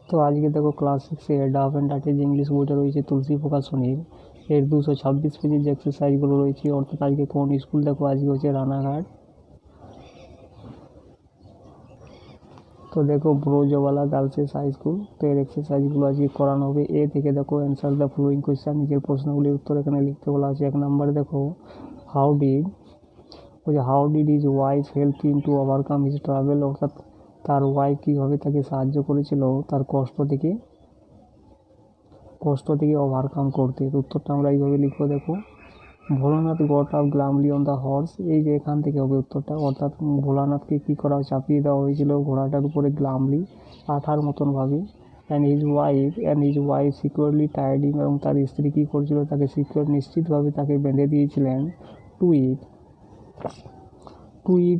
তো আজকে দেখো ক্লাস 6 ডাফ অ্যান্ড ডার্টির ইংলিশ বইটা রয়েছে তুলসী প্রকাশনীর এর 226 পেজের যে এক্সারসাইজগুলো রয়েছে, অর্থাৎ আজকে কোন স্কুল দেখো, আজকে হচ্ছে রানাঘাট। তো দেখো ব্রোজওয়ালা গার্লসেস হাই স্কুল। তো এর এক্সারসাইজগুলো আজকে করানো হবে। এ থেকে দেখো অ্যান্সার দ্য ফলোয়িং কোয়েশ্চেন, নিজের প্রশ্নগুলির উত্তর এখানে লিখতে বলা আছে। 1 নম্বরে দেখো how did his wife help him to overcome his travel, অর্থাৎ তার ওয়াইফ কীভাবে তাকে সাহায্য করেছিল তার কষ্ট থেকে ওভারকাম করতে। উত্তরটা আমরা এইভাবে লিখবো। দেখো ভোলানাথ গট আপ গ্লামলি অন দ্য হর্স, এই যে এখান থেকে হবে উত্তরটা, অর্থাৎ ভোলানাথকে কী করা চাপিয়ে দেওয়া হয়েছিল ঘোড়াটার উপরে গ্লামলি, আঠার মতনভাবে। And his wife securely tied him, এবং তার স্ত্রী কী করেছিল, তাকে নিশ্চিতভাবে তাকে বেঁধে দিয়েছিলেন to it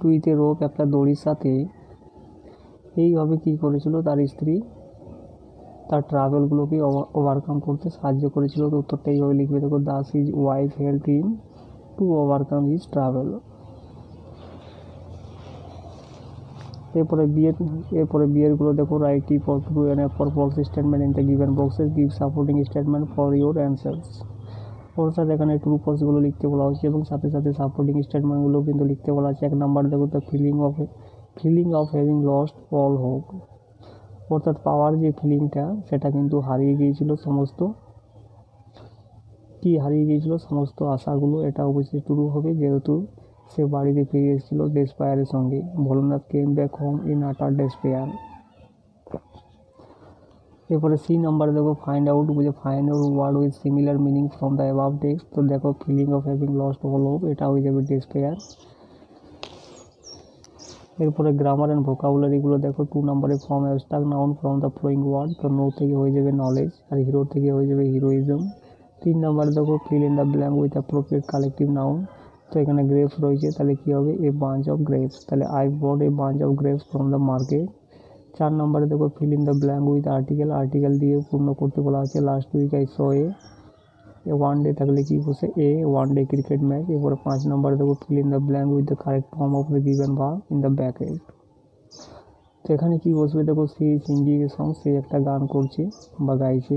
with a rope, একটা দড়ির সাথে। এইভাবে কী করেছিল তার স্ত্রী তার ট্রাভেলগুলোকে ওভারকাম করতে সাহায্য করেছিল। তো উত্তরটা এইভাবে লিখবে। দেখো does his wife help him to overcome his travel. এরপরে বিয়েরগুলো দেখো, write T for true and F for false statement in the given boxes, give supporting statement for your answers. অর্থাৎ এখানে ট্রু ফলসগুলো লিখতে বলা হচ্ছে এবং সাথে সাথে সাপোর্টিং স্টেটমেন্টগুলো কিন্তু লিখতে বলা আছে। 1 নাম্বার দেখো, the feeling of having lost all hope, অর্থাৎ পাওয়ার যে ফিলিংটা সেটা কিন্তু হারিয়ে গিয়েছিল সমস্ত আশাগুলো। এটা অবশ্যই ট্রু হবে, যেহেতু সে বাড়িতে ফিরে এসেছিল ডেসপায়ারের সঙ্গে। Bholanath came back home in utter despair. এরপরে সি নাম্বার দেখো, find out word with similar meaning from the above text. তো দেখো feeling of having lost all hope, এটা হয়ে যাবে ডেসপায়ার। এরপরে গ্রামার অ্যান্ড ভোকাবুলারিগুলো দেখো, 2 নম্বরে form abstract noun from the following word. তো নো থেকে হয়ে যাবে নলেজ, আর হিরো থেকে হয়ে যাবে হিরোইজম। 3 নম্বরে দেখো fill in the blank with appropriate collective noun. তো এখানে গ্রেপস রয়েছে, তাহলে কী হবে, এ বাঞ্চ অফ গ্রেপস, তাহলে I bought a bunch of grapes from the market. 4 নম্বরে দেখো fill in the blank with article দিয়ে পূর্ণ করতে বলা আছে। Last week I saw a one day, থাকলে কি বসে a one day cricket match. এরপরে 5 নম্বরে দেখো fill in the blank with the correct form of the given verb in the bracket. তো এখানে কি বসবে, দেখো সি সিঙ্গিং এ সং, সে একটা গান করছে বা গাইছে।